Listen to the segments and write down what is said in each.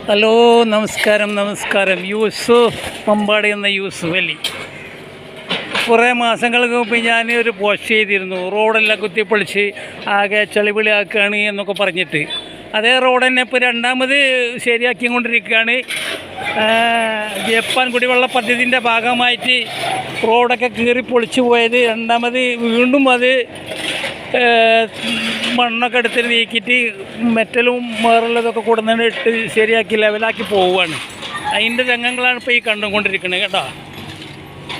Hello, നമസ്കാരം. യൂസുഫ് പമ്പാടി എന്ന യൂസുഫ് അലി. കുറേ മാസങ്ങൾക്ക് മുമ്പ് ഞാൻ ഒരു പോസ്റ്റ് ചെയ്തിരുന്നു, റോഡെല്ലാം കുത്തിപ്പൊളിച്ച് ആകെ ചളിപിളിയാക്കുകയാണ് എന്നൊക്കെ പറഞ്ഞിട്ട്. അതേ റോഡ് തന്നെ ഇപ്പോൾ രണ്ടാമത് ശരിയാക്കിക്കൊണ്ടിരിക്കുകയാണ്. ജപ്പാൻ കുടിവെള്ള പദ്ധതിൻ്റെ ഭാഗമായിട്ട് റോഡൊക്കെ കീറി പൊളിച്ചു പോയത് രണ്ടാമത് വീണ്ടും അത് മണ്ണൊക്കെ എടുത്തിട്ട് നീക്കിയിട്ട് മെറ്റലും വേറുള്ളതൊക്കെ കൊടുന്നിട്ട് ഇട്ട് ശരിയാക്കി ലെവലാക്കി പോവുകയാണ്. അതിൻ്റെ രംഗങ്ങളാണ് ഇപ്പോൾ ഈ കണ്ടുകൊണ്ടിരിക്കുന്നത് കേട്ടോ,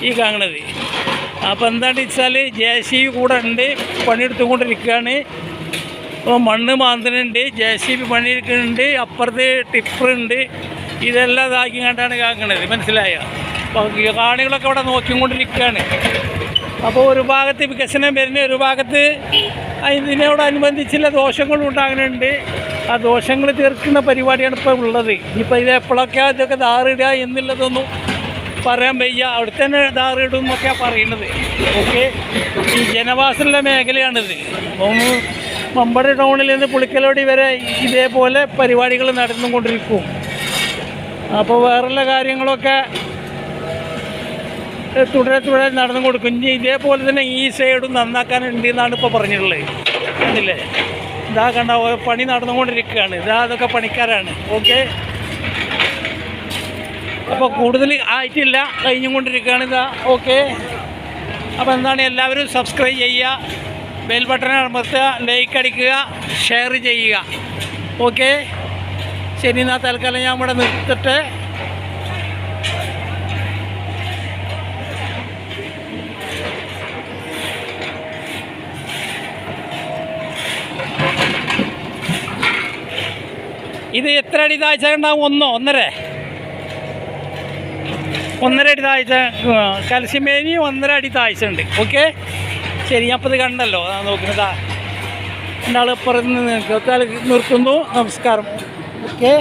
ഈ കാണുന്നത്. അപ്പോൾ എന്താണെന്ന് വെച്ചാൽ JCB കൂടെ ഉണ്ട്, പണിയെടുത്തുകൊണ്ടിരിക്കുകയാണ്. അപ്പോൾ മണ്ണ് മാന്തുന്നുണ്ട്, JCB പണിയെടുക്കുന്നുണ്ട്, അപ്പുറത്ത് ടിപ്പറുണ്ട്. ഇതെല്ലാം ഇതാക്കി കണ്ടാണ് കാണുന്നത്, മനസ്സിലായോ? അപ്പോൾ കാണികളൊക്കെ അവിടെ നോക്കിക്കൊണ്ടിരിക്കുകയാണ്. അപ്പോൾ ഒരു ഭാഗത്ത് വികസനം വരുന്ന, ഒരു ഭാഗത്ത് ഇതിനോടനുബന്ധിച്ചുള്ള ദോഷങ്ങളും ഉണ്ടാകുന്നുണ്ട്. ആ ദോഷങ്ങൾ തീർക്കുന്ന പരിപാടിയാണ് ഇപ്പോൾ ഉള്ളത്. ഇപ്പോൾ ഇത് എപ്പോഴൊക്കെ ഇതൊക്കെ ധാറിടുക എന്നുള്ളതൊന്നും പറയാൻ വയ്യ. അവിടെ തന്നെ ധാറിടും എന്നൊക്കെയാണ് പറയുന്നത്. ഓക്കെ, ഈ ജനവാസമുള്ള മേഖലയാണിത്. അപ്പം മമ്പടി ടൗണിൽ നിന്ന് പുളിക്കലോടി വരെ ഇതേപോലെ പരിപാടികൾ നടന്നുകൊണ്ടിരിക്കും. അപ്പോൾ വേറെയുള്ള കാര്യങ്ങളൊക്കെ തുടരെ നടന്നു കൊടുക്കും. ഇനി ഇതേപോലെ തന്നെ ഈ സൈഡും നന്നാക്കാനുണ്ട് എന്നാണ് ഇപ്പോൾ പറഞ്ഞിട്ടുള്ളത്. കണ്ടില്ലേ, ഇതാ കണ്ട പണി നടന്നുകൊണ്ടിരിക്കുകയാണ്. അതൊക്കെ പണിക്കാരാണ്. ഓക്കെ, അപ്പോൾ കൂടുതൽ ആയിട്ടില്ല, കഴിഞ്ഞുകൊണ്ടിരിക്കുകയാണ് ഇതാ. ഓക്കെ, അപ്പോൾ എന്താണ്, എല്ലാവരും സബ്സ്ക്രൈബ് ചെയ്യുക, ബെൽ ബട്ടൺ അമർത്തുക, ലൈക്ക് അടിക്കുക, ഷെയർ ചെയ്യുക. ഓക്കെ, ശരി, എന്നാൽ തൽക്കാലം ഞാൻ ഇവിടെ നിർത്തട്ടെ. ഇത് എത്ര അടി താഴ്ച ഉണ്ടാവും? ഒന്നര അടി താഴ്ച. കൽസ്യമേനി 1.5 അടി താഴ്ച ഉണ്ട്. ഓക്കെ, ശരി, അപ്പോൾ ഇത് കണ്ടല്ലോ, നോക്കുന്നതാ രണ്ടാൾ പറഞ്ഞ് നിർത്തുന്നു. നമസ്കാരം. ഓക്കെ.